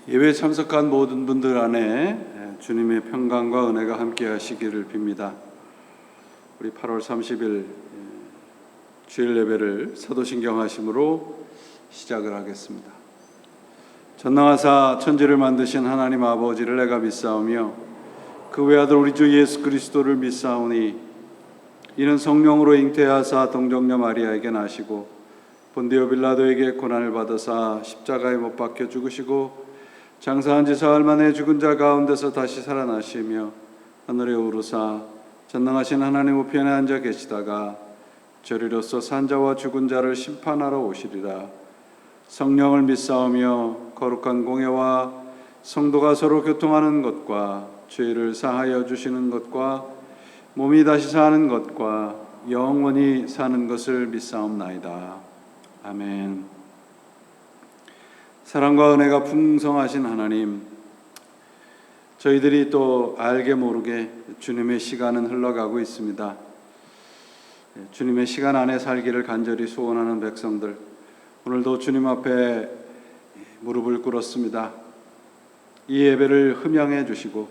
예배에 참석한 모든 분들 안에 주님의 평강과 은혜가 함께 하시기를 빕니다. 우리 8월 30일 주일 예배를 사도신경 하심으로 시작을 하겠습니다. 전능하사 천지를 만드신 하나님 아버지를 내가 믿사오며 그 외아들 우리 주 예수 그리스도를 믿사오니 이는 성령으로 잉태하사 동정녀 마리아에게 나시고 본디오 빌라도에게 고난을 받으사 십자가에 못 박혀 죽으시고 장사한 지 사흘 만에 죽은 자 가운데서 다시 살아나시며 하늘에 오르사 전능하신 하나님 우편에 앉아 계시다가 저리로서 산 자와 죽은 자를 심판하러 오시리라. 성령을 믿사오며 거룩한 공예와 성도가 서로 교통하는 것과 죄를 사하여 주시는 것과 몸이 다시 사는 것과 영원히 사는 것을 믿사옵나이다. 아멘. 사랑과 은혜가 풍성하신 하나님, 저희들이 또 알게 모르게 주님의 시간은 흘러가고 있습니다. 주님의 시간 안에 살기를 간절히 소원하는 백성들, 오늘도 주님 앞에 무릎을 꿇었습니다. 이 예배를 흠양해 주시고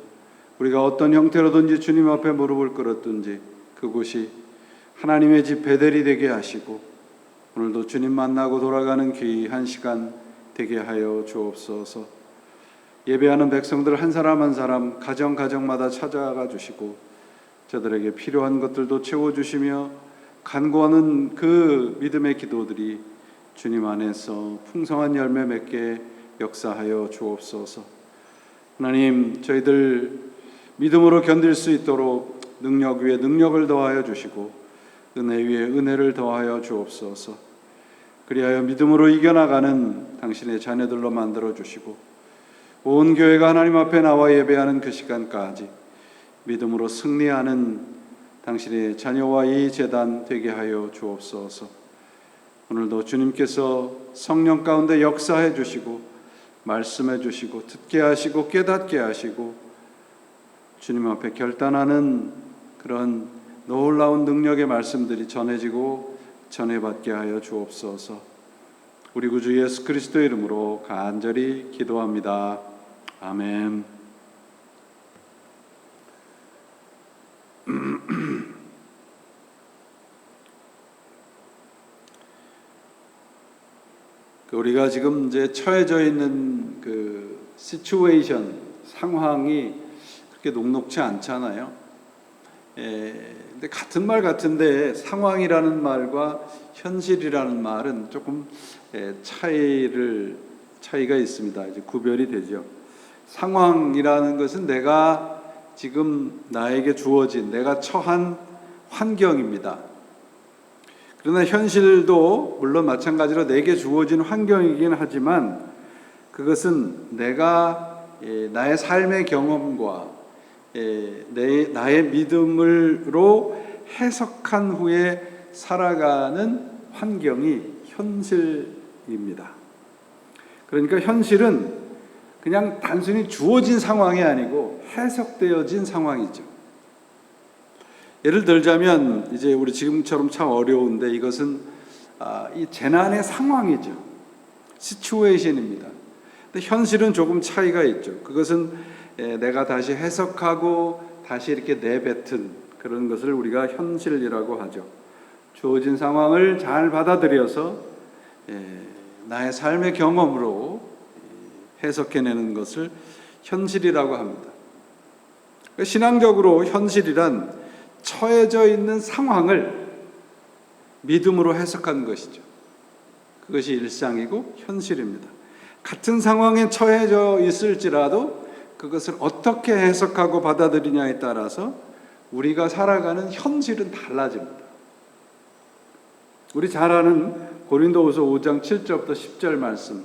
우리가 어떤 형태로든지 주님 앞에 무릎을 꿇었든지 그곳이 하나님의 집 베델이 되게 하시고 오늘도 주님 만나고 돌아가는 귀한 시간 되게 하여 주옵소서. 예배하는 백성들 한 사람 한 사람 가정마다 찾아가 주시고 저들에게 필요한 것들도 채워주시며 간구하는 그 믿음의 기도들이 주님 안에서 풍성한 열매 맺게 역사하여 주옵소서. 하나님, 저희들 믿음으로 견딜 수 있도록 능력 위에 능력을 더하여 주시고 은혜 위에 은혜를 더하여 주옵소서. 그리하여 믿음으로 이겨나가는 당신의 자녀들로 만들어 주시고 온 교회가 하나님 앞에 나와 예배하는 그 시간까지 믿음으로 승리하는 당신의 자녀와 이 제단 되게 하여 주옵소서. 오늘도 주님께서 성령 가운데 역사해 주시고 말씀해 주시고 듣게 하시고 깨닫게 하시고 주님 앞에 결단하는 그런 놀라운 능력의 말씀들이 전해지고 전해받게 하여 주옵소서. 우리 구주 예수 그리스도 이름으로 간절히 기도합니다. 아멘. 우리가 지금 이제 처해져 있는 그 시츄에이션 상황이 그렇게 녹록치 않잖아요. 근데 같은 말 같은데 상황이라는 말과 현실이라는 말은 조금 차이가 있습니다. 이제 구별이 되죠. 상황이라는 것은 내가 지금 나에게 주어진 내가 처한 환경입니다. 그러나 현실도 물론 마찬가지로 내게 주어진 환경이긴 하지만 그것은 내가 나의 삶의 경험과 나의 믿음으로 해석한 후에 살아가는 환경이 현실입니다. 그러니까 현실은 그냥 단순히 주어진 상황이 아니고 해석되어진 상황이죠. 예를 들자면 이제 우리 지금처럼 참 어려운데 이것은 이 재난의 상황이죠. 시츄에이션입니다. 근데 현실은 조금 차이가 있죠. 그것은 내가 다시 해석하고 다시 이렇게 내뱉은 그런 것을 우리가 현실이라고 하죠. 주어진 상황을 잘 받아들여서 나의 삶의 경험으로 해석해내는 것을 현실이라고 합니다. 신앙적으로 현실이란 처해져 있는 상황을 믿음으로 해석하는 것이죠. 그것이 일상이고 현실입니다. 같은 상황에 처해져 있을지라도 그것을 어떻게 해석하고 받아들이냐에 따라서 우리가 살아가는 현실은 달라집니다. 우리 잘 아는 고린도후서 5장 7절부터 10절 말씀.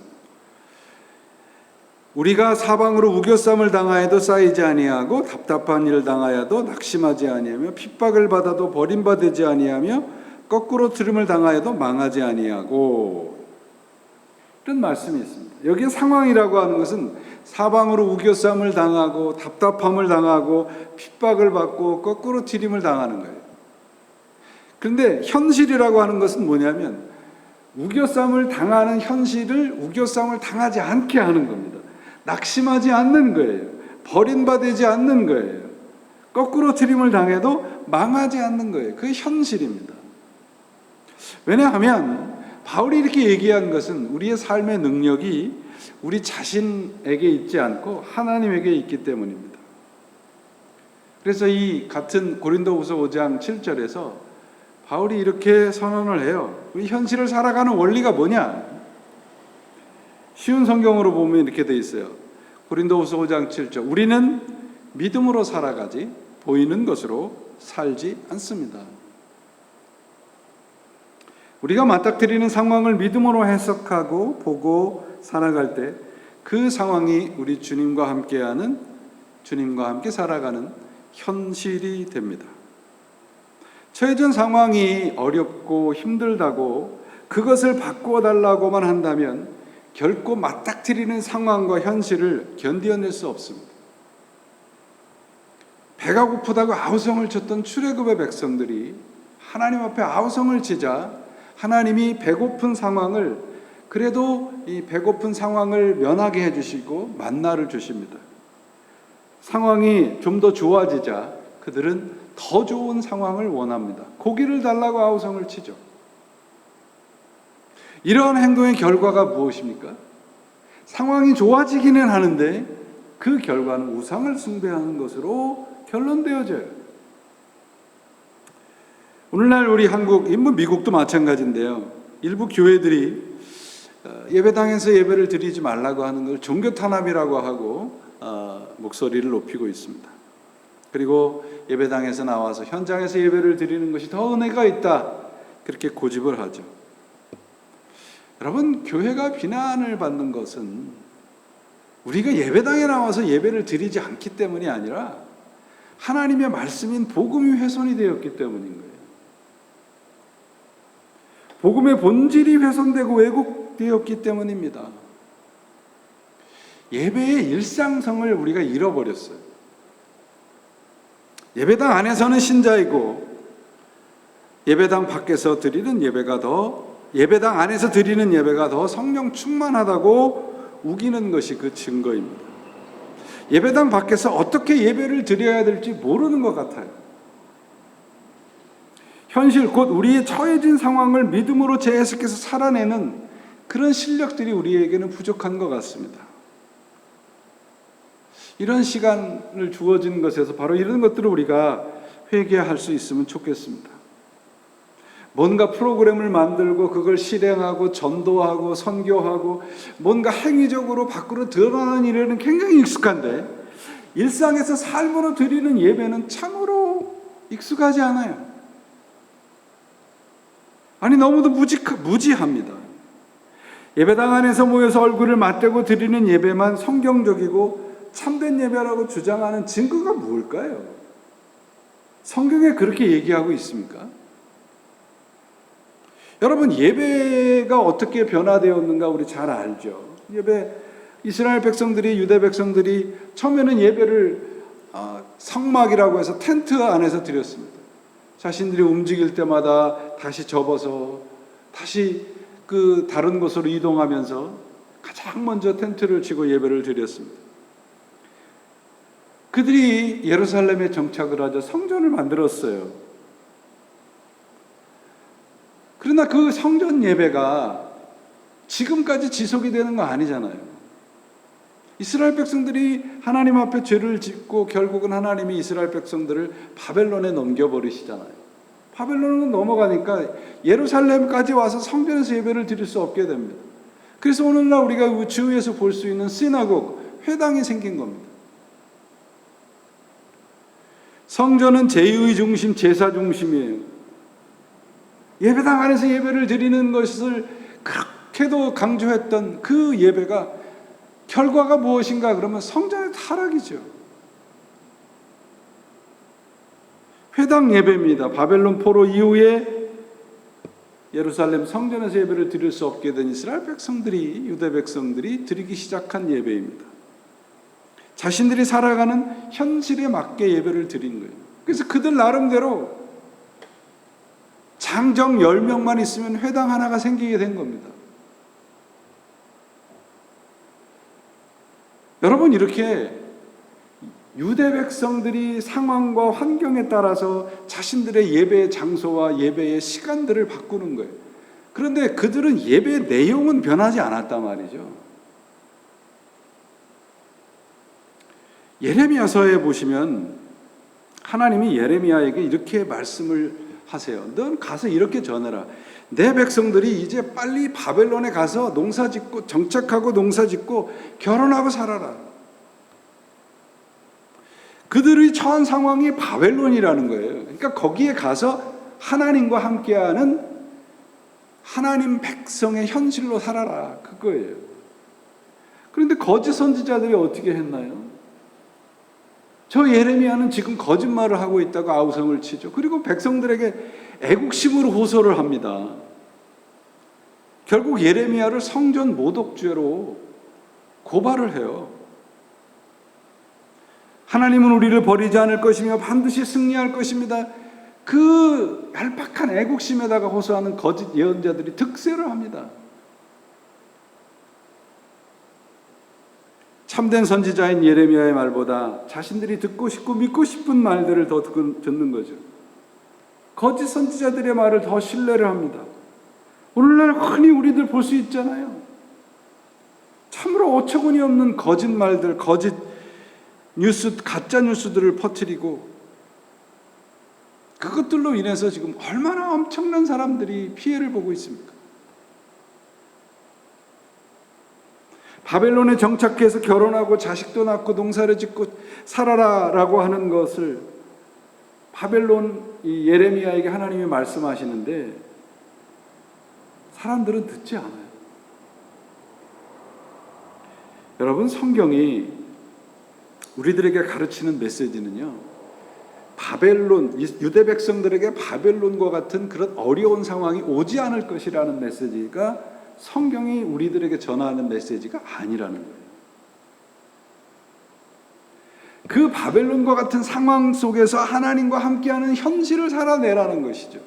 우리가 사방으로 우겨쌈을 당하여도 쌓이지 아니하고 답답한 일을 당하여도 낙심하지 아니하며 핍박을 받아도 버림받지 아니하며 거꾸로 들음을 당하여도 망하지 아니하고 이런 말씀이 있습니다. 여기에 상황이라고 하는 것은 사방으로 우겨쌈을 당하고 답답함을 당하고 핍박을 받고 거꾸로 디림을 당하는 거예요. 그런데 현실이라고 하는 것은 뭐냐면 우겨쌈을 당하는 현실을 우겨쌈을 당하지 않게 하는 겁니다. 낙심하지 않는 거예요. 버림받지 않는 거예요. 거꾸로 트림을 당해도 망하지 않는 거예요. 그게 현실입니다. 왜냐하면 바울이 이렇게 얘기한 것은 우리의 삶의 능력이 우리 자신에게 있지 않고 하나님에게 있기 때문입니다. 그래서 이 같은 고린도후서 5장 7절에서 바울이 이렇게 선언을 해요. 우리 현실을 살아가는 원리가 뭐냐? 쉬운 성경으로 보면 이렇게 돼 있어요. 고린도후서 5장 7절. 우리는 믿음으로 살아가지 보이는 것으로 살지 않습니다. 우리가 맞닥뜨리는 상황을 믿음으로 해석하고 보고 살아갈 때 그 상황이 우리 주님과 함께하는, 주님과 함께 살아가는 현실이 됩니다. 처해진 상황이 어렵고 힘들다고 그것을 바꾸어 달라고만 한다면 결코 맞닥뜨리는 상황과 현실을 견뎌낼 수 없습니다. 배가 고프다고 아우성을 쳤던 출애굽의 백성들이 하나님 앞에 아우성을 치자 하나님이 배고픈 상황을, 그래도 이 배고픈 상황을 면하게 해주시고 만나를 주십니다. 상황이 좀 더 좋아지자 그들은 더 좋은 상황을 원합니다. 고기를 달라고 아우성을 치죠. 이러한 행동의 결과가 무엇입니까? 상황이 좋아지기는 하는데 그 결과는 우상을 숭배하는 것으로 결론되어져요. 오늘날 우리 한국, 미국도 마찬가지인데요. 일부 교회들이 예배당에서 예배를 드리지 말라고 하는 걸 종교 탄압이라고 하고 목소리를 높이고 있습니다. 그리고 예배당에서 나와서 현장에서 예배를 드리는 것이 더 은혜가 있다, 그렇게 고집을 하죠. 여러분, 교회가 비난을 받는 것은 우리가 예배당에 나와서 예배를 드리지 않기 때문이 아니라 하나님의 말씀인 복음이 훼손이 되었기 때문인 거예요. 복음의 본질이 훼손되고 왜곡되었기 때문입니다. 예배의 일상성을 우리가 잃어버렸어요. 예배당 안에서는 신자이고 예배당 밖에서 드리는 예배가 더, 예배당 안에서 드리는 예배가 더 성령 충만하다고 우기는 것이 그 증거입니다. 예배당 밖에서 어떻게 예배를 드려야 될지 모르는 것 같아요. 현실, 곧 우리의 처해진 상황을 믿음으로 재해석해서 살아내는 그런 실력들이 우리에게는 부족한 것 같습니다. 이런 시간을 주어진 것에서 바로 이런 것들을 우리가 회개할 수 있으면 좋겠습니다. 뭔가 프로그램을 만들고 그걸 실행하고 전도하고 선교하고 뭔가 행위적으로 밖으로 드러나는 일에는 굉장히 익숙한데 일상에서 삶으로 드리는 예배는 참으로 익숙하지 않아요. 아니, 너무도 무지합니다. 예배당 안에서 모여서 얼굴을 맞대고 드리는 예배만 성경적이고 참된 예배라고 주장하는 증거가 뭘까요? 성경에 그렇게 얘기하고 있습니까? 여러분, 예배가 어떻게 변화되었는가 우리 잘 알죠. 이스라엘 백성들이, 유대 백성들이 처음에는 예배를 성막이라고 해서 텐트 안에서 드렸습니다. 자신들이 움직일 때마다 다시 접어서 다시 그 다른 곳으로 이동하면서 가장 먼저 텐트를 치고 예배를 드렸습니다. 그들이 예루살렘에 정착을 하자 성전을 만들었어요. 그러나 그 성전 예배가 지금까지 지속이 되는 거 아니잖아요. 이스라엘 백성들이 하나님 앞에 죄를 짓고 결국은 하나님이 이스라엘 백성들을 바벨론에 넘겨버리시잖아요. 바벨론으로 넘어가니까 예루살렘까지 와서 성전에서 예배를 드릴 수 없게 됩니다. 그래서 오늘날 우리가 주위에서 볼 수 있는 시나고그, 회당이 생긴 겁니다. 성전은 제의 중심, 제사 중심이에요. 예배당 안에서 예배를 드리는 것을 그렇게도 강조했던 그 예배가 결과가 무엇인가 그러면 성전의 타락이죠. 회당 예배입니다. 바벨론 포로 이후에 예루살렘 성전에서 예배를 드릴 수 없게 된 이스라엘 백성들이, 유대 백성들이 드리기 시작한 예배입니다. 자신들이 살아가는 현실에 맞게 예배를 드린 거예요. 그래서 그들 나름대로 장정 10명만 있으면 회당 하나가 생기게 된 겁니다. 여러분, 이렇게 유대 백성들이 상황과 환경에 따라서 자신들의 예배의 장소와 예배의 시간들을 바꾸는 거예요. 그런데 그들은 예배의 내용은 변하지 않았단 말이죠. 예레미야서에 보시면 하나님이 예레미야에게 이렇게 말씀을 하세요. 넌 가서 이렇게 전해라. 내 백성들이 이제 빨리 바벨론에 가서 농사 짓고 정착하고 농사 짓고 결혼하고 살아라. 그들의 처한 상황이 바벨론이라는 거예요. 그러니까 거기에 가서 하나님과 함께하는 하나님 백성의 현실로 살아라. 그거예요. 그런데 거짓 선지자들이 어떻게 했나요? 저 예레미야는 지금 거짓말을 하고 있다고 아우성을 치죠. 그리고 백성들에게 애국심으로 호소를 합니다. 결국 예레미야를 성전 모독죄로 고발을 해요. 하나님은 우리를 버리지 않을 것이며 반드시 승리할 것입니다. 그 얄팍한 애국심에다가 호소하는 거짓 예언자들이 득세를 합니다. 참된 선지자인 예레미야의 말보다 자신들이 듣고 싶고 믿고 싶은 말들을 더 듣는 거죠. 거짓 선지자들의 말을 더 신뢰를 합니다. 오늘날 흔히 우리들 볼 수 있잖아요. 참으로 어처구니 없는 거짓말들, 거짓 뉴스, 가짜 뉴스들을 퍼뜨리고 그것들로 인해서 지금 얼마나 엄청난 사람들이 피해를 보고 있습니까? 바벨론에 정착해서 결혼하고 자식도 낳고 농사를 짓고 살아라라고 하는 것을 바벨론 이 예레미야에게 하나님이 말씀하시는데 사람들은 듣지 않아요. 여러분, 성경이 우리들에게 가르치는 메시지는요, 바벨론, 유대 백성들에게 바벨론과 같은 그런 어려운 상황이 오지 않을 것이라는 메시지가 성경이 우리들에게 전하는 메시지가 아니라는 거예요. 그 바벨론과 같은 상황 속에서 하나님과 함께하는 현실을 살아내라는 것이죠.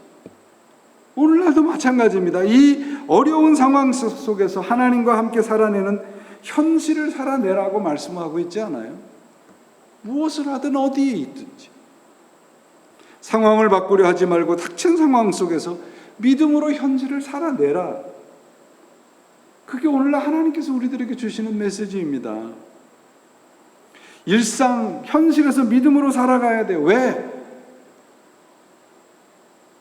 오늘날도 마찬가지입니다. 이 어려운 상황 속에서 하나님과 함께 살아내는 현실을 살아내라고 말씀하고 있지 않아요? 무엇을 하든 어디에 있든지 상황을 바꾸려 하지 말고 닥친 상황 속에서 믿음으로 현실을 살아내라. 그게 오늘날 하나님께서 우리들에게 주시는 메시지입니다. 일상, 현실에서 믿음으로 살아가야 돼요. 왜?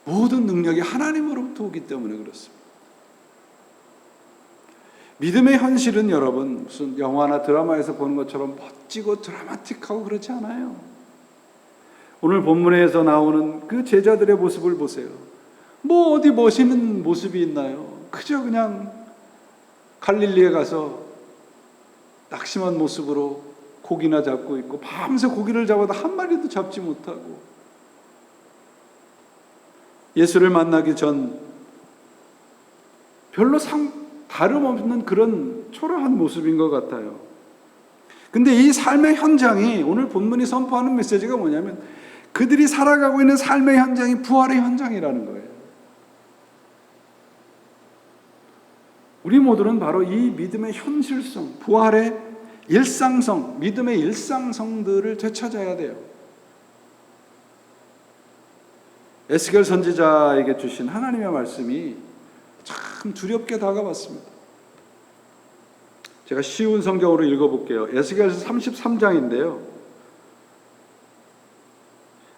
모든 능력이 하나님으로부터 오기 때문에 그렇습니다. 믿음의 현실은 여러분 무슨 영화나 드라마에서 보는 것처럼 멋지고 드라마틱하고 그렇지 않아요. 오늘 본문에서 나오는 그 제자들의 모습을 보세요. 뭐 어디 멋있는 모습이 있나요? 그저 그냥 갈릴리에 가서 낙심한 모습으로 고기나 잡고 있고 밤새 고기를 잡아도 한 마리도 잡지 못하고 예수를 만나기 전 별로 다름없는 그런 초라한 모습인 것 같아요. 근데 이 삶의 현장이 오늘 본문이 선포하는 메시지가 뭐냐면 그들이 살아가고 있는 삶의 현장이 부활의 현장이라는 거예요. 우리 모두는 바로 이 믿음의 현실성, 부활의 일상성, 믿음의 일상성들을 되찾아야 돼요. 에스겔 선지자에게 주신 하나님의 말씀이 참 두렵게 다가왔습니다. 제가 쉬운 성경으로 읽어볼게요. 에스겔서 33장인데요.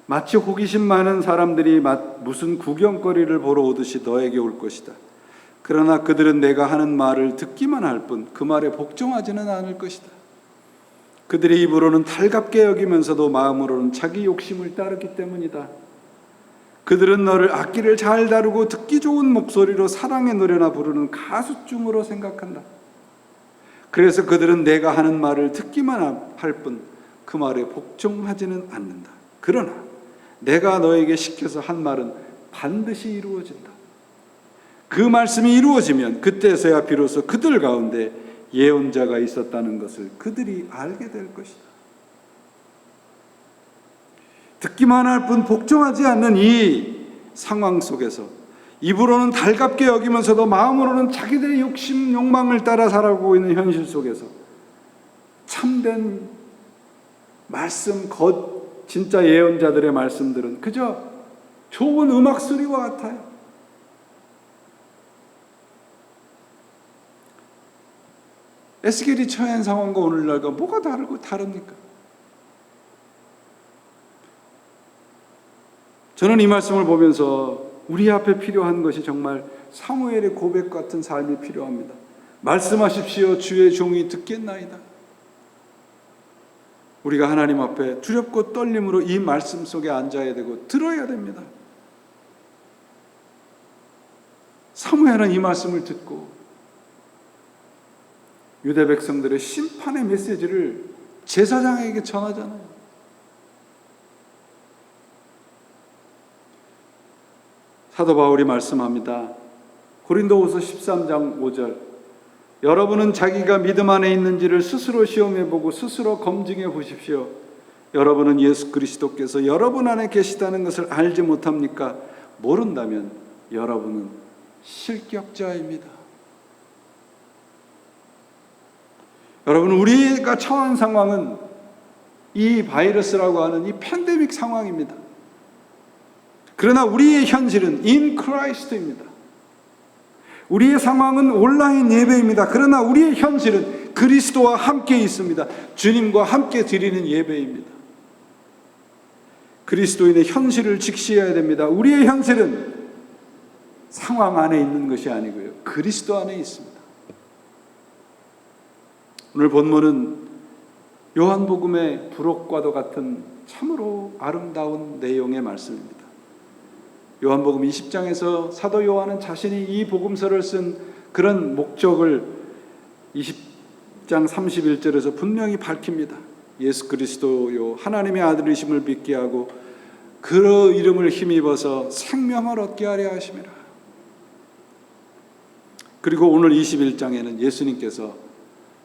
마치 호기심 많은 사람들이 무슨 구경거리를 보러 오듯이 너에게 올 것이다. 그러나 그들은 내가 하는 말을 듣기만 할 뿐 그 말에 복종하지는 않을 것이다. 그들의 입으로는 달갑게 여기면서도 마음으로는 자기 욕심을 따르기 때문이다. 그들은 너를 악기를 잘 다루고 듣기 좋은 목소리로 사랑의 노래나 부르는 가수쯤으로 생각한다. 그래서 그들은 내가 하는 말을 듣기만 할 뿐 그 말에 복종하지는 않는다. 그러나 내가 너에게 시켜서 한 말은 반드시 이루어진다. 그 말씀이 이루어지면 그때서야 비로소 그들 가운데 예언자가 있었다는 것을 그들이 알게 될 것이다. 듣기만 할 뿐 복종하지 않는 이 상황 속에서 입으로는 달갑게 여기면서도 마음으로는 자기들의 욕심, 욕망을 따라 살아가고 있는 현실 속에서 참된 말씀, 진짜 예언자들의 말씀들은 그저 좋은 음악 소리와 같아요. 에스겔이 처한 상황과 오늘날과 뭐가 다릅니까? 저는 이 말씀을 보면서 우리 앞에 필요한 것이 정말 사무엘의 고백 같은 삶이 필요합니다. 말씀하십시오. 주의 종이 듣겠나이다. 우리가 하나님 앞에 두렵고 떨림으로 이 말씀 속에 앉아야 되고 들어야 됩니다. 사무엘은 이 말씀을 듣고 유대 백성들의 심판의 메시지를 제사장에게 전하잖아요. 사도 바울이 말씀합니다. 고린도후서 13장 5절, 여러분은 자기가 믿음 안에 있는지를 스스로 시험해보고 스스로 검증해 보십시오. 여러분은 예수 그리스도께서 여러분 안에 계시다는 것을 알지 못합니까? 모른다면 여러분은 실격자입니다. 여러분, 우리가 처한 상황은 이 바이러스라고 하는 이 팬데믹 상황입니다. 그러나 우리의 현실은 in Christ입니다. 우리의 상황은 온라인 예배입니다. 그러나 우리의 현실은 그리스도와 함께 있습니다. 주님과 함께 드리는 예배입니다. 그리스도인의 현실을 직시해야 됩니다. 우리의 현실은 상황 안에 있는 것이 아니고요, 그리스도 안에 있습니다. 오늘 본문은 요한복음의 부록과도 같은 참으로 아름다운 내용의 말씀입니다. 요한복음 20장에서 사도 요한은 자신이 이 복음서를 쓴 그런 목적을 20장 31절에서 분명히 밝힙니다. 예수 그리스도요 하나님의 아들이심을 믿게 하고 그 이름을 힘입어서 생명을 얻게 하려 하심이라. 그리고 오늘 21장에는 예수님께서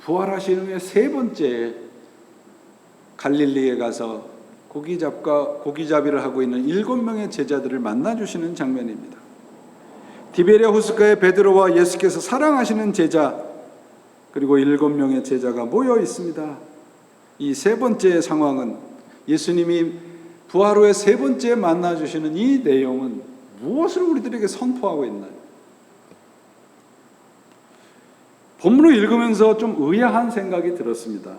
부활하신 후에 세 번째 갈릴리에 가서 고기잡이를 하고 있는 7명의 제자들을 만나주시는 장면입니다. 디베랴 호숫가에 베드로와 예수께서 사랑하시는 제자, 그리고 7명의 제자가 모여 있습니다. 이 세 번째 상황은, 예수님이 부활 후에 세 번째 만나주시는 이 내용은 무엇을 우리들에게 선포하고 있나요? 본문을 읽으면서 좀 의아한 생각이 들었습니다.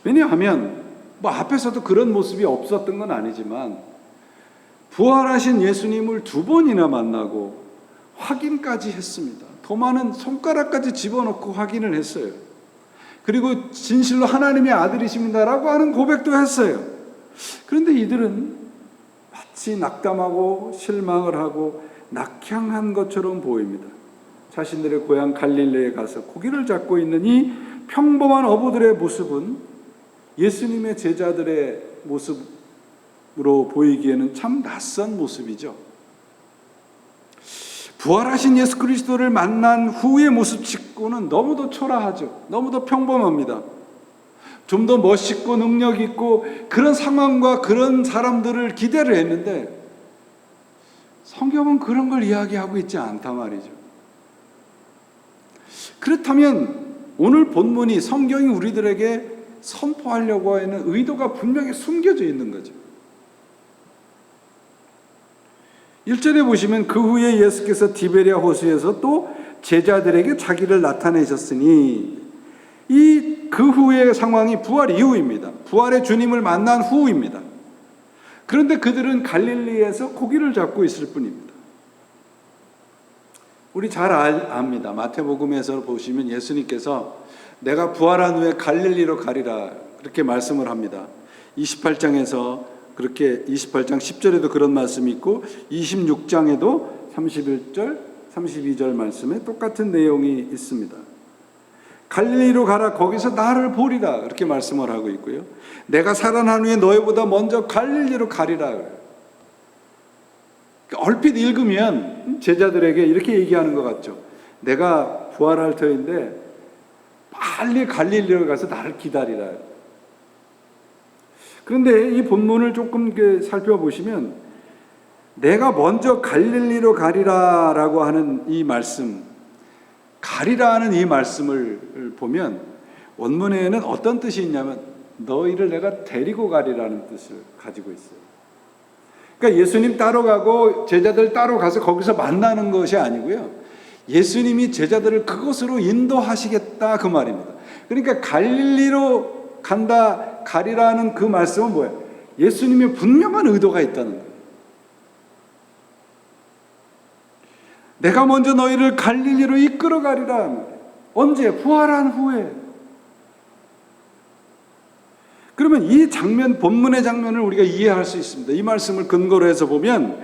왜냐하면 앞에서도 그런 모습이 없었던 건 아니지만 부활하신 예수님을 2번이나 만나고 확인까지 했습니다. 도마는 손가락까지 집어넣고 확인을 했어요. 그리고 진실로 하나님의 아들이십니다라고 하는 고백도 했어요. 그런데 이들은 마치 낙담하고 실망을 하고 낙향한 것처럼 보입니다. 자신들의 고향 갈릴리에 가서 고기를 잡고 있는 이 평범한 어부들의 모습은 예수님의 제자들의 모습으로 보이기에는 참 낯선 모습이죠. 부활하신 예수 그리스도를 만난 후의 모습 치고는 너무도 초라하죠. 너무도 평범합니다. 좀 더 멋있고 능력 있고 그런 상황과 그런 사람들을 기대를 했는데 성경은 그런 걸 이야기하고 있지 않단 말이죠. 그렇다면 오늘 본문이 성경이 우리들에게 선포하려고 하는 의도가 분명히 숨겨져 있는 거죠. 1절에 보시면 그 후에 예수께서 디베랴 호수에서 또 제자들에게 자기를 나타내셨으니, 이 그 후의 상황이 부활 이후입니다. 부활의 주님을 만난 후입니다. 그런데 그들은 갈릴리에서 고기를 잡고 있을 뿐입니다. 우리 잘 압니다. 마태복음에서 보시면 예수님께서 내가 부활한 후에 갈릴리로 가리라 그렇게 말씀을 합니다. 28장에서 그렇게 28장 10절에도 그런 말씀이 있고 26장에도 31절, 32절 말씀에 똑같은 내용이 있습니다. 갈릴리로 가라, 거기서 나를 보리라 그렇게 말씀을 하고 있고요. 내가 살아난 후에 너희보다 먼저 갈릴리로 가리라. 얼핏 읽으면 제자들에게 이렇게 얘기하는 것 같죠. 내가 부활할 터인데 빨리 갈릴리로 가서 나를 기다리라. 그런데 이 본문을 조금 살펴보시면 내가 먼저 갈릴리로 가리라라고 하는 이 말씀, 가리라 하는 이 말씀을 보면 원문에는 어떤 뜻이 있냐면 너희를 내가 데리고 가리라는 뜻을 가지고 있어요. 그러니까 예수님 따로 가고 제자들 따로 가서 거기서 만나는 것이 아니고요. 예수님이 제자들을 그곳으로 인도하시겠다 그 말입니다. 그러니까 갈릴리로 간다, 가리라는 그 말씀은 뭐예요? 예수님의 분명한 의도가 있다는 거예요. 내가 먼저 너희를 갈릴리로 이끌어 가리라. 언제? 부활한 후에. 그러면 이 장면, 본문의 장면을 우리가 이해할 수 있습니다. 이 말씀을 근거로 해서 보면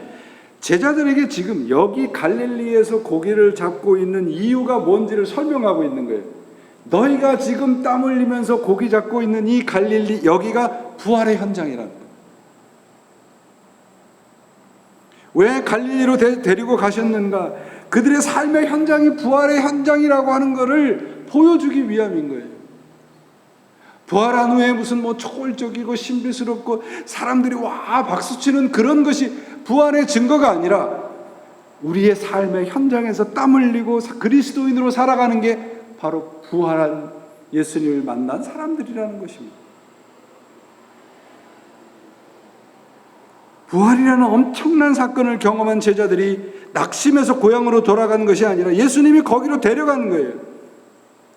제자들에게 지금 여기 갈릴리에서 고기를 잡고 있는 이유가 뭔지를 설명하고 있는 거예요. 너희가 지금 땀 흘리면서 고기 잡고 있는 이 갈릴리, 여기가 부활의 현장이라는 거예요. 왜 갈릴리로 데리고 가셨는가? 그들의 삶의 현장이 부활의 현장이라고 하는 것을 보여주기 위함인 거예요. 부활한 후에 무슨 뭐 초월적이고 신비스럽고 사람들이 와 박수치는 그런 것이 부활의 증거가 아니라 우리의 삶의 현장에서 땀 흘리고 그리스도인으로 살아가는 게 바로 부활한 예수님을 만난 사람들이라는 것입니다. 부활이라는 엄청난 사건을 경험한 제자들이 낙심해서 고향으로 돌아가는 것이 아니라 예수님이 거기로 데려가는 거예요.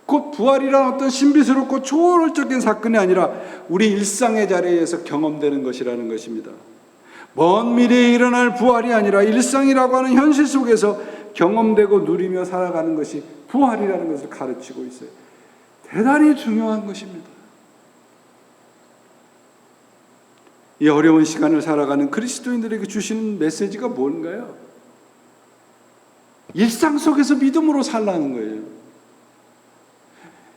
곧 부활이란 어떤 신비스럽고 초월적인 사건이 아니라 우리 일상의 자리에서 경험되는 것이라는 것입니다. 먼 미래에 일어날 부활이 아니라 일상이라고 하는 현실 속에서 경험되고 누리며 살아가는 것이 부활이라는 것을 가르치고 있어요. 대단히 중요한 것입니다. 이 어려운 시간을 살아가는 그리스도인들에게 주시는 메시지가 뭔가요? 일상 속에서 믿음으로 살라는 거예요.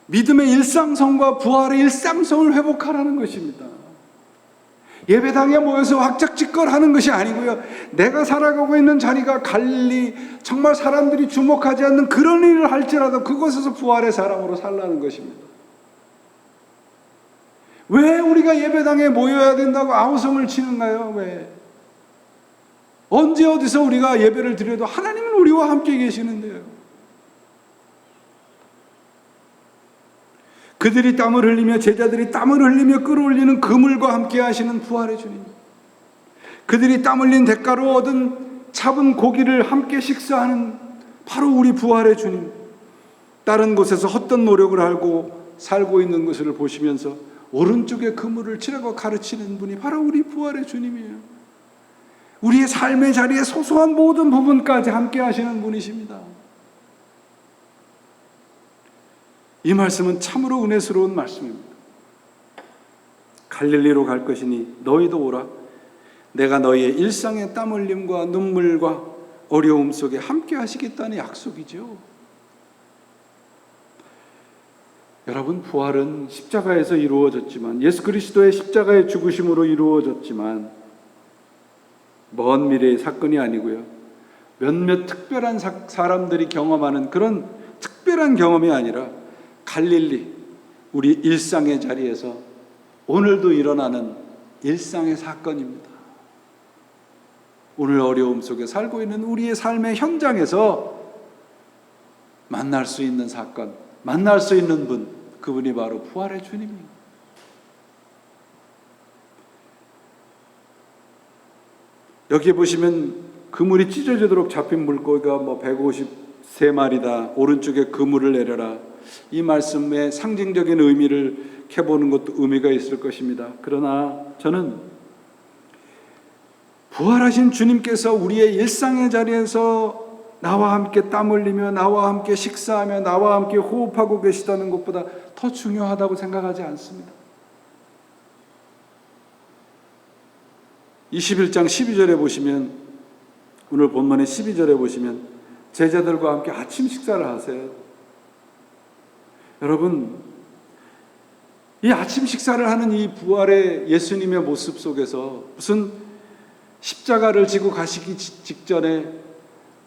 믿음의 일상성과 부활의 일상성을 회복하라는 것입니다. 예배당에 모여서 확작짓걸하는 것이 아니고요. 내가 살아가고 있는 자리가 갈릴리, 정말 사람들이 주목하지 않는 그런 일을 할지라도 그곳에서 부활의 사람으로 살라는 것입니다. 왜 우리가 예배당에 모여야 된다고 아우성을 치는가요? 왜? 언제 어디서 우리가 예배를 드려도 하나님은 우리와 함께 계시는데요. 그들이 땀을 흘리며 제자들이 땀을 흘리며 끌어올리는 그물과 함께 하시는 부활의 주님. 그들이 땀 흘린 대가로 얻은 잡은 고기를 함께 식사하는 바로 우리 부활의 주님. 다른 곳에서 헛된 노력을 하고 살고 있는 것을 보시면서 오른쪽에 그물을 치라고 가르치는 분이 바로 우리 부활의 주님이에요. 우리의 삶의 자리에 소소한 모든 부분까지 함께 하시는 분이십니다. 이 말씀은 참으로 은혜스러운 말씀입니다. 갈릴리로 갈 것이니 너희도 오라. 내가 너희의 일상의 땀 흘림과 눈물과 어려움 속에 함께 하시겠다는 약속이죠. 여러분, 부활은 십자가에서 이루어졌지만, 예수 그리스도의 십자가의 죽으심으로 이루어졌지만 먼 미래의 사건이 아니고요. 몇몇 특별한 사람들이 경험하는 그런 특별한 경험이 아니라 갈릴리, 우리 일상의 자리에서 오늘도 일어나는 일상의 사건입니다. 오늘 어려움 속에 살고 있는 우리의 삶의 현장에서 만날 수 있는 사건, 만날 수 있는 분, 그분이 바로 부활의 주님입니다. 여기 보시면 그물이 찢어지도록 잡힌 물고기가 153마리다. 오른쪽에 그물을 내려라. 이 말씀의 상징적인 의미를 캐보는 것도 의미가 있을 것입니다. 그러나 저는 부활하신 주님께서 우리의 일상의 자리에서 나와 함께 땀 흘리며 나와 함께 식사하며 나와 함께 호흡하고 계시다는 것보다 더 중요하다고 생각하지 않습니다. 21장 12절에 보시면, 오늘 본문의 12절에 보시면 제자들과 함께 아침 식사를 하세요. 여러분, 이 아침 식사를 하는 이 부활의 예수님의 모습 속에서 무슨 십자가를 지고 가시기 직전에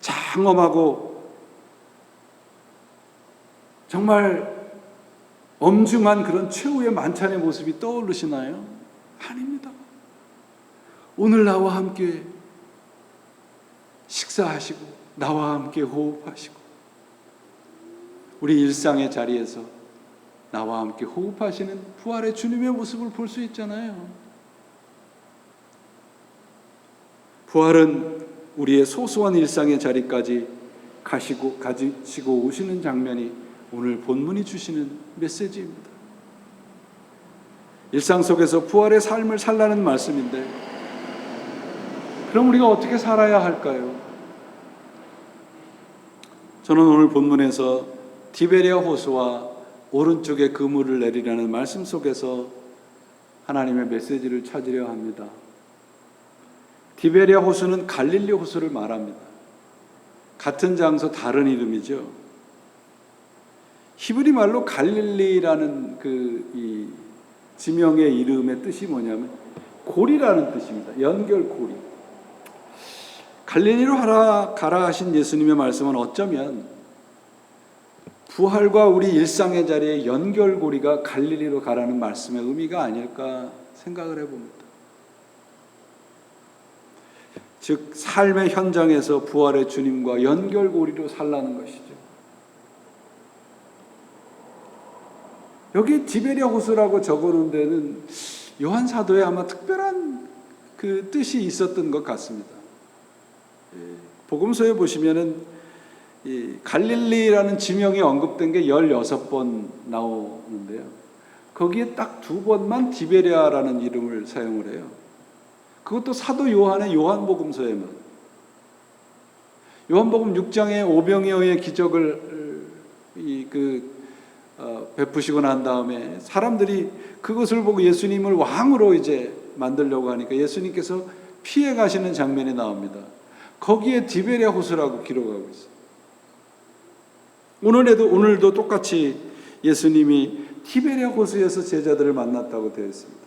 장엄하고 정말 엄중한 그런 최후의 만찬의 모습이 떠오르시나요? 아닙니다. 오늘 나와 함께 식사하시고 나와 함께 호흡하시고 우리 일상의 자리에서 나와 함께 호흡하시는 부활의 주님의 모습을 볼 수 있잖아요. 부활은 우리의 소소한 일상의 자리까지 가지시고 오시는 장면이 오늘 본문이 주시는 메시지입니다. 일상 속에서 부활의 삶을 살라는 말씀인데, 그럼 우리가 어떻게 살아야 할까요? 저는 오늘 본문에서 디베랴 호수와 오른쪽에 그물을 내리라는 말씀 속에서 하나님의 메시지를 찾으려 합니다. 디베랴 호수는 갈릴리 호수를 말합니다. 같은 장소 다른 이름이죠. 히브리 말로 갈릴리라는 이 지명의 이름의 뜻이 뭐냐면 고리라는 뜻입니다. 연결고리. 갈릴리로 가라 하신 예수님의 말씀은 어쩌면 부활과 우리 일상의 자리에 연결고리가 갈릴리로 가라는 말씀의 의미가 아닐까 생각을 해봅니다. 즉 삶의 현장에서 부활의 주님과 연결고리로 살라는 것이죠. 여기 디베랴 호수라고 적어놓은 데는 요한 사도에 아마 특별한 그 뜻이 있었던 것 같습니다. 복음서에 보시면은 이 갈릴리라는 지명이 언급된 게 16번 나오는데요. 거기에 딱 2번만 디베랴라는 이름을 사용을 해요. 그것도 사도 요한의 요한복음서에만. 요한복음 6장에 오병이어의 기적을 베푸시고 난 다음에 사람들이 그것을 보고 예수님을 왕으로 이제 만들려고 하니까 예수님께서 피해 가시는 장면이 나옵니다. 거기에 디베랴 호수라고 기록하고 있어요. 오늘도 똑같이 예수님이 티베랴 호수에서 제자들을 만났다고 되어 있습니다.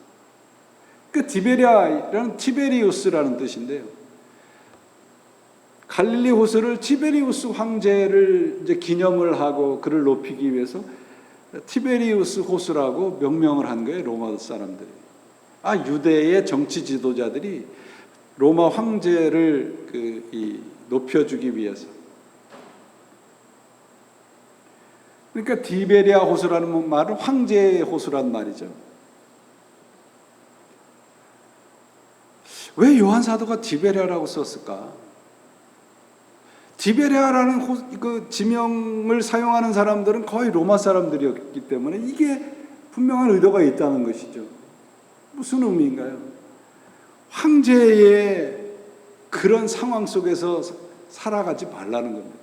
그 디베랴라는 티베리우스라는 뜻인데요. 갈릴리 호수를 티베리우스 황제를 이제 기념을 하고 그를 높이기 위해서 티베리우스 호수라고 명명을 한 거예요, 로마 사람들이. 유대의 정치 지도자들이 로마 황제를 높여주기 위해서. 그러니까 디베랴 호수라는 말은 황제의 호수란 말이죠. 왜 요한 사도가 디베랴라고 썼을까? 디베랴라는 그 지명을 사용하는 사람들은 거의 로마 사람들이었기 때문에 이게 분명한 의도가 있다는 것이죠. 무슨 의미인가요? 황제의 그런 상황 속에서 살아가지 말라는 겁니다.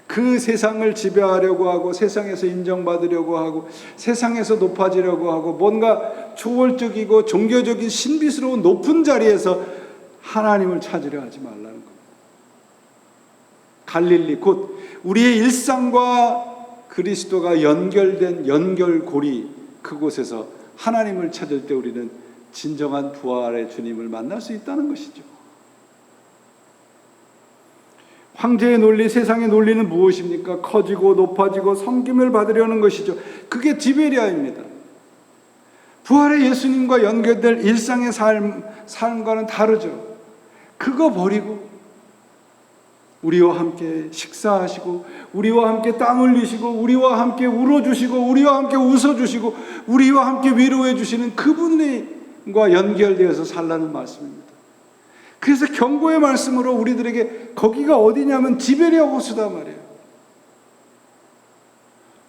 그 세상을 지배하려고 하고 세상에서 인정받으려고 하고 세상에서 높아지려고 하고 뭔가 초월적이고 종교적인 신비스러운 높은 자리에서 하나님을 찾으려 하지 말라는 겁니다. 갈릴리 곧 우리의 일상과 그리스도가 연결된 연결고리, 그곳에서 하나님을 찾을 때 우리는 진정한 부활의 주님을 만날 수 있다는 것이죠. 황제의 논리, 세상의 논리는 무엇입니까? 커지고 높아지고 섬김을 받으려는 것이죠. 그게 디베랴입니다. 부활의 예수님과 연결될 일상의 삶과는 다르죠. 그거 버리고 우리와 함께 식사하시고 우리와 함께 땀 흘리시고 우리와 함께 울어주시고 우리와 함께 웃어주시고 우리와 함께 위로해 주시는 그분과 연결되어서 살라는 말씀입니다. 그래서 경고의 말씀으로 우리들에게 거기가 어디냐면 디베랴 호수다 말이에요.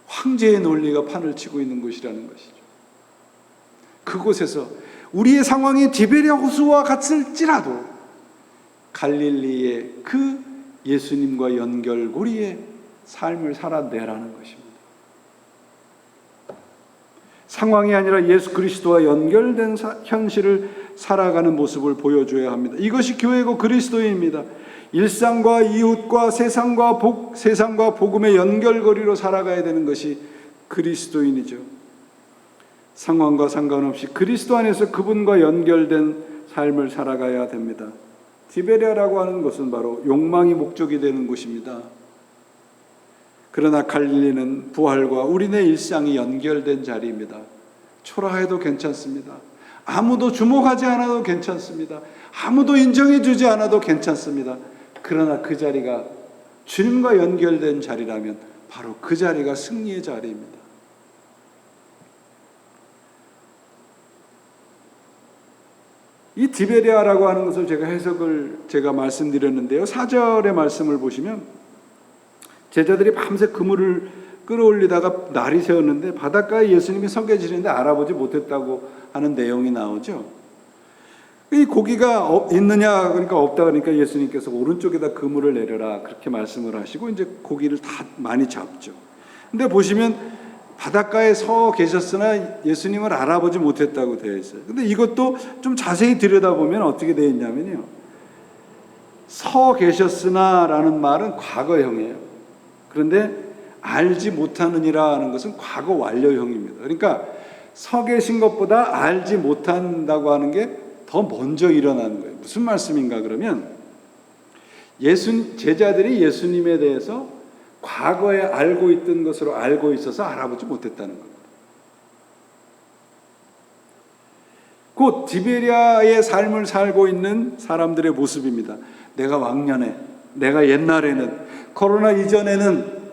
황제의 논리가 판을 치고 있는 곳이라는 것이죠. 그곳에서 우리의 상황이 디베랴 호수와 같을지라도 갈릴리의 그 예수님과 연결고리의 삶을 살아내라는 것입니다. 상황이 아니라 예수 그리스도와 연결된 현실을 살아가는 모습을 보여줘야 합니다. 이것이 교회고 그리스도인입니다. 일상과 이웃과 세상과 복음의 연결고리로 살아가야 되는 것이 그리스도인이죠. 상황과 상관없이 그리스도 안에서 그분과 연결된 삶을 살아가야 됩니다. 디베랴라고 하는 것은 바로 욕망이 목적이 되는 곳입니다. 그러나 갈릴리는 부활과 우리네 일상이 연결된 자리입니다. 초라해도 괜찮습니다. 아무도 주목하지 않아도 괜찮습니다. 아무도 인정해 주지 않아도 괜찮습니다. 그러나 그 자리가 주님과 연결된 자리라면 바로 그 자리가 승리의 자리입니다. 이 디베리아라고 하는 것을 제가 말씀드렸는데요. 4절의 말씀을 보시면 제자들이 밤새 그물을 끌어올리다가 날이 새었는데 바닷가에 예수님이 서 계시는데 알아보지 못했다고 하는 내용이 나오죠. 이 고기가 있느냐 그러니까 없다 그러니까 예수님께서 오른쪽에다 그물을 내려라 그렇게 말씀을 하시고 이제 고기를 다 많이 잡죠. 근데 보시면 바닷가에 서 계셨으나 예수님을 알아보지 못했다고 되어 있어요. 근데 이것도 좀 자세히 들여다보면 어떻게 되어 있냐면요. 서 계셨으나 라는 말은 과거형이에요. 그런데 알지 못하느니라 하는 것은 과거 완료형입니다. 그러니까 서 계신 것보다 알지 못한다고 하는 게 더 먼저 일어나는 거예요. 무슨 말씀인가 그러면 제자들이 예수님에 대해서 과거에 알고 있던 것으로 알고 있어서 알아보지 못했다는 겁니다. 곧 디베리아의 삶을 살고 있는 사람들의 모습입니다. 내가 왕년에, 내가 옛날에는, 코로나 이전에는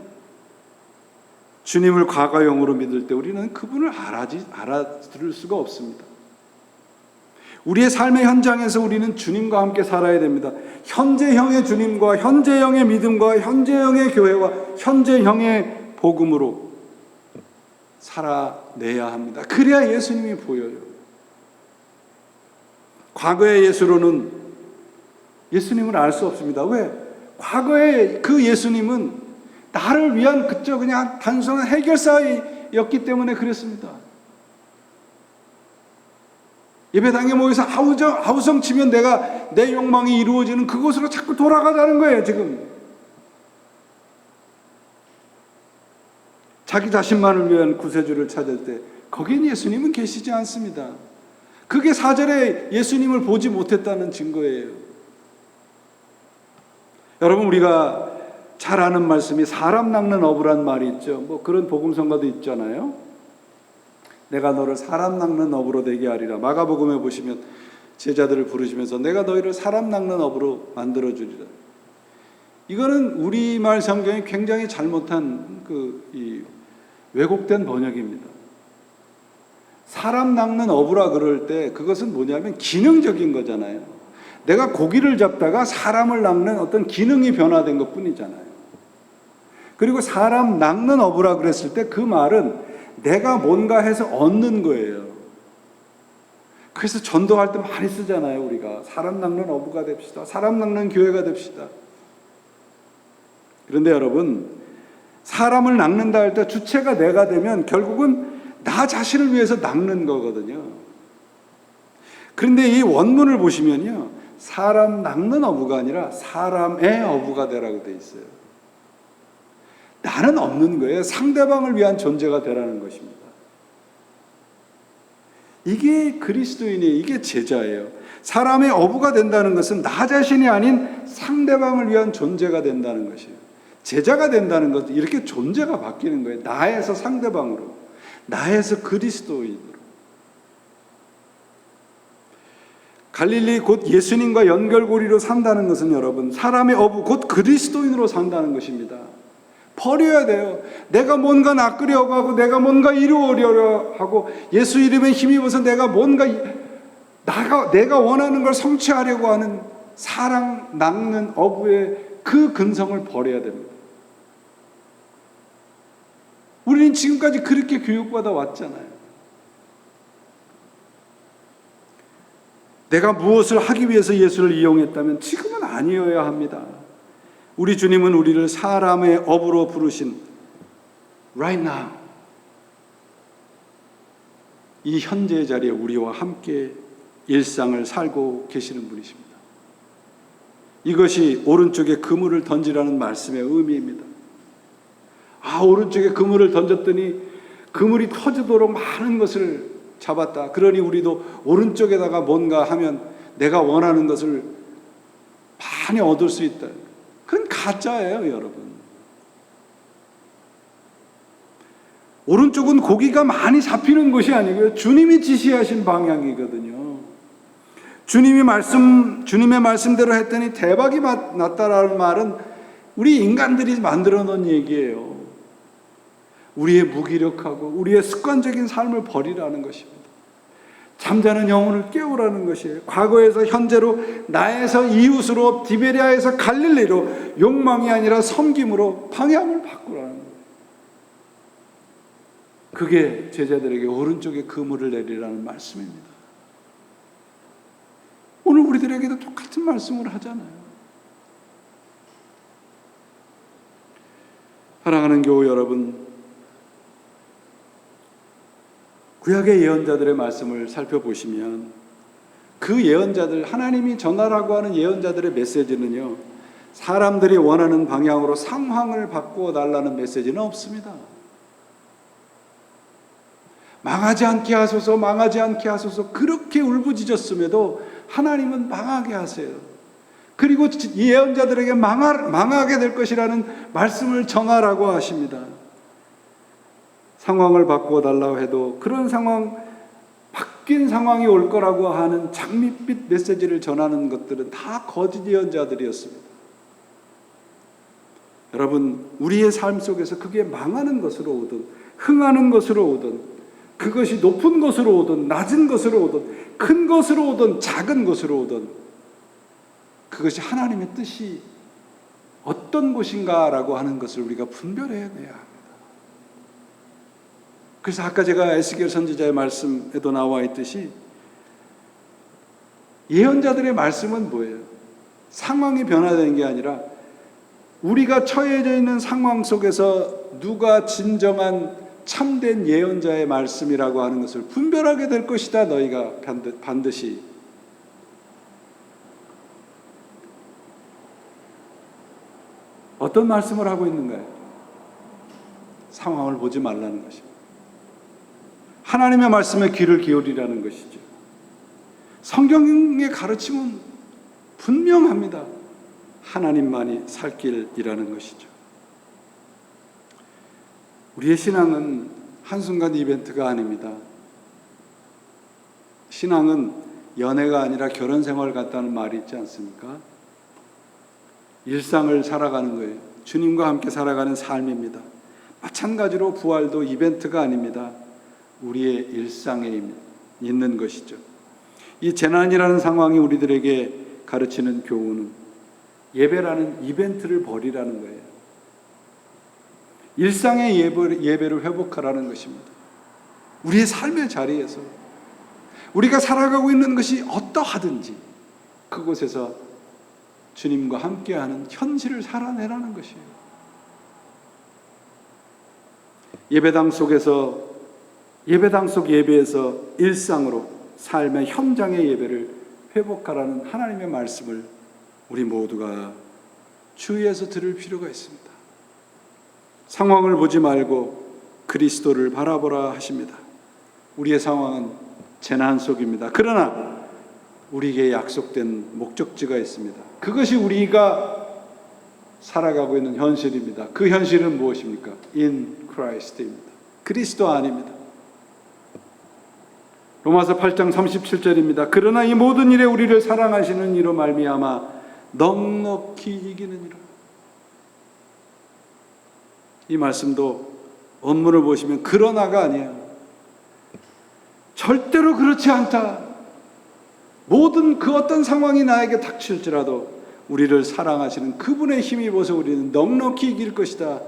주님을 과거형으로 믿을 때 우리는 그분을 알아들을 수가 없습니다. 우리의 삶의 현장에서 우리는 주님과 함께 살아야 됩니다. 현재형의 주님과 현재형의 믿음과 현재형의 교회와 현재형의 복음으로 살아내야 합니다. 그래야 예수님이 보여요. 과거의 예수로는 예수님을 알 수 없습니다. 왜? 과거의 그 예수님은 나를 위한 그저 그냥 단순한 해결사였기 때문에 그랬습니다. 예배당에 모여서 아우성 치면 내 욕망이 이루어지는 그곳으로 자꾸 돌아가자는 거예요, 지금. 자기 자신만을 위한 구세주를 찾을 때 거기엔 예수님은 계시지 않습니다. 그게 4절에 예수님을 보지 못했다는 증거예요. 여러분, 우리가 잘 아는 말씀이 사람 낚는 어부란 말이 있죠. 뭐 그런 복음성가도 있잖아요. 내가 너를 사람 낚는 어부로 되게 하리라. 마가복음에 보시면 제자들을 부르시면서 내가 너희를 사람 낚는 어부로 만들어 주리라. 이거는 우리말 성경이 굉장히 잘못한 왜곡된 번역입니다. 사람 낚는 어부라 그럴 때 그것은 뭐냐면 기능적인 거잖아요. 내가 고기를 잡다가 사람을 낚는 어떤 기능이 변화된 것뿐이잖아요. 그리고 사람 낚는 어부라 그랬을 때 그 말은 내가 뭔가 해서 얻는 거예요. 그래서 전도할 때 많이 쓰잖아요. 우리가 사람 낚는 어부가 됩시다. 사람 낚는 교회가 됩시다. 그런데 여러분, 사람을 낚는다 할 때 주체가 내가 되면 결국은 나 자신을 위해서 낚는 거거든요. 그런데 이 원문을 보시면요, 사람 낚는 어부가 아니라 사람의 어부가 되라고 돼 있어요. 나는 없는 거예요. 상대방을 위한 존재가 되라는 것입니다. 이게 그리스도인이에요. 이게 제자예요. 사람의 어부가 된다는 것은 나 자신이 아닌 상대방을 위한 존재가 된다는 것이에요. 제자가 된다는 것은 이렇게 존재가 바뀌는 거예요. 나에서 상대방으로, 나에서 그리스도인으로. 갈릴리 곧 예수님과 연결고리로 산다는 것은 여러분, 사람의 어부 곧 그리스도인으로 산다는 것입니다. 버려야 돼요. 내가 뭔가 낚으려고 하고 내가 뭔가 이루어려고 하고 예수 이름에 힘입어서 내가 뭔가 내가 원하는 걸 성취하려고 하는 사람 낚는 어부의 그 근성을 버려야 됩니다. 우리는 지금까지 그렇게 교육받아 왔잖아요. 내가 무엇을 하기 위해서 예수를 이용했다면 지금은 아니어야 합니다. 우리 주님은 우리를 사람의 업으로 부르신 right now, 이 현재의 자리에 우리와 함께 일상을 살고 계시는 분이십니다. 이것이 오른쪽에 그물을 던지라는 말씀의 의미입니다. 오른쪽에 그물을 던졌더니 그물이 터지도록 많은 것을 잡았다. 그러니 우리도 오른쪽에다가 뭔가 하면 내가 원하는 것을 많이 얻을 수 있다. 그건 가짜예요, 여러분. 오른쪽은 고기가 많이 잡히는 것이 아니고요, 주님이 지시하신 방향이거든요. 주님의 말씀대로 했더니 대박이 났다라는 말은 우리 인간들이 만들어 놓은 얘기예요. 우리의 무기력하고 우리의 습관적인 삶을 버리라는 것입니다. 잠자는 영혼을 깨우라는 것이에요. 과거에서 현재로, 나에서 이웃으로, 디베리아에서 갈릴리로, 욕망이 아니라 섬김으로 방향을 바꾸라는 거예요. 그게 제자들에게 오른쪽에 그물을 내리라는 말씀입니다. 오늘 우리들에게도 똑같은 말씀을 하잖아요. 사랑하는 교우 여러분, 구약의 예언자들의 말씀을 살펴보시면 그 예언자들, 하나님이 전하라고 하는 예언자들의 메시지는요, 사람들이 원하는 방향으로 상황을 바꾸어 달라는 메시지는 없습니다. 망하지 않게 하소서, 망하지 않게 하소서, 그렇게 울부짖었음에도 하나님은 망하게 하세요. 그리고 예언자들에게 망하게 될 것이라는 말씀을 전하라고 하십니다. 상황을 바꾸어 달라고 해도 그런 상황, 바뀐 상황이 올 거라고 하는 장밋빛 메시지를 전하는 것들은 다 거짓 예언자들이었습니다. 여러분, 우리의 삶 속에서 그게 망하는 것으로 오든 흥하는 것으로 오든, 그것이 높은 것으로 오든 낮은 것으로 오든, 큰 것으로 오든 작은 것으로 오든, 그것이 하나님의 뜻이 어떤 것인가라고 하는 것을 우리가 분별해야 합니다. 그래서 아까 제가 에스겔 선지자의 말씀에도 나와 있듯이 예언자들의 말씀은 뭐예요? 상황이 변화되는 게 아니라 우리가 처해져 있는 상황 속에서 누가 진정한 참된 예언자의 말씀이라고 하는 것을 분별하게 될 것이다. 너희가 반드시. 어떤 말씀을 하고 있는가요? 상황을 보지 말라는 것입니다. 하나님의 말씀에 귀를 기울이라는 것이죠. 성경의 가르침은 분명합니다. 하나님만이 살 길이라는 것이죠. 우리의 신앙은 한순간 이벤트가 아닙니다. 신앙은 연애가 아니라 결혼 생활 같다는 말이 있지 않습니까? 일상을 살아가는 거예요. 주님과 함께 살아가는 삶입니다. 마찬가지로 부활도 이벤트가 아닙니다. 우리의 일상에 있는 것이죠. 이 재난이라는 상황이 우리들에게 가르치는 교훈은 예배라는 이벤트를 버리라는 거예요. 일상의 예배를 회복하라는 것입니다. 우리의 삶의 자리에서 우리가 살아가고 있는 것이 어떠하든지 그곳에서 주님과 함께하는 현실을 살아내라는 것이에요. 예배당 속 예배에서 일상으로 삶의 현장의 예배를 회복하라는 하나님의 말씀을 우리 모두가 주의해서 들을 필요가 있습니다. 상황을 보지 말고 그리스도를 바라보라 하십니다. 우리의 상황은 재난 속입니다. 그러나 우리에게 약속된 목적지가 있습니다. 그것이 우리가 살아가고 있는 현실입니다. 그 현실은 무엇입니까? In Christ입니다. 그리스도 안입니다. 로마서 8장 37절입니다. 그러나 이 모든 일에 우리를 사랑하시는 이로 말미암아 넉넉히 이기느니라. 이 말씀도 원문을 보시면 그러나가 아니에요. 절대로 그렇지 않다. 모든 그 어떤 상황이 나에게 닥칠지라도 우리를 사랑하시는 그분의 힘입어서 우리는 넉넉히 이길 것이다.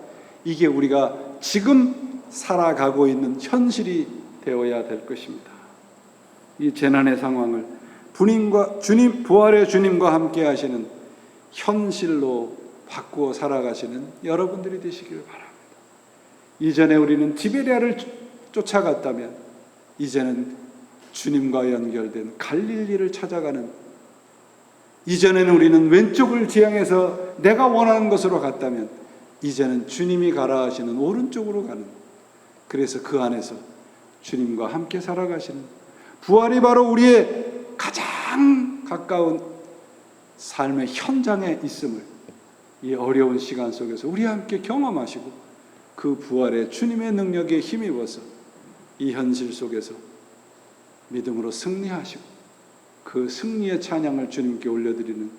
이게 우리가 지금 살아가고 있는 현실이 되어야 될 것입니다. 이 재난의 상황을 부활의 주님과 함께 하시는 현실로 바꾸어 살아가시는 여러분들이 되시기를 바랍니다. 이전에 우리는 디베리아를 쫓아갔다면 이제는 주님과 연결된 갈릴리를 찾아가는, 이전에는 우리는 왼쪽을 지향해서 내가 원하는 것으로 갔다면 이제는 주님이 가라 하시는 오른쪽으로 가는, 그래서 그 안에서 주님과 함께 살아가시는, 부활이 바로 우리의 가장 가까운 삶의 현장에 있음을 이 어려운 시간 속에서 우리와 함께 경험하시고 그 부활의 주님의 능력에 힘입어서 이 현실 속에서 믿음으로 승리하시고 그 승리의 찬양을 주님께 올려드리는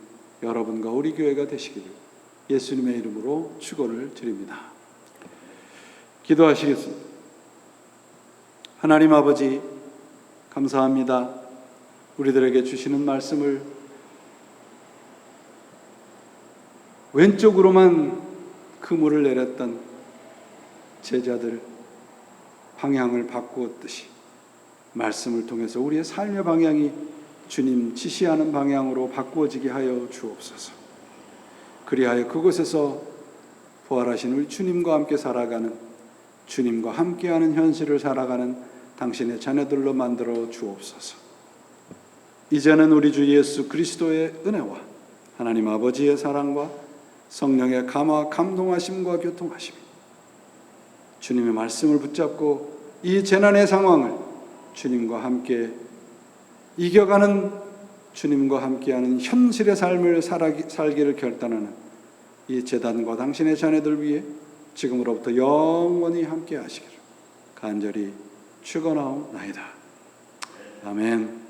여러분과 우리 교회가 되시기를 예수님의 이름으로 축원을 드립니다. 기도하시겠습니다. 하나님 아버지, 감사합니다. 우리들에게 주시는 말씀을 왼쪽으로만 그물을 내렸던 제자들 방향을 바꾸었듯이 말씀을 통해서 우리의 삶의 방향이 주님 지시하는 방향으로 바꾸어지게 하여 주옵소서. 그리하여 그곳에서 부활하신 우리 주님과 함께 살아가는, 주님과 함께하는 현실을 살아가는 당신의 자녀들로 만들어 주옵소서. 이제는 우리 주 예수 그리스도의 은혜와 하나님 아버지의 사랑과 성령의 감화 감동하심과 교통하심이 주님의 말씀을 붙잡고 이 재난의 상황을 주님과 함께 이겨가는, 주님과 함께하는 현실의 삶을 살기를 결단하는 이 재단과 당신의 자녀들 위해 지금으로부터 영원히 함께 하시기를 간절히 축원하옵나이다. 아멘.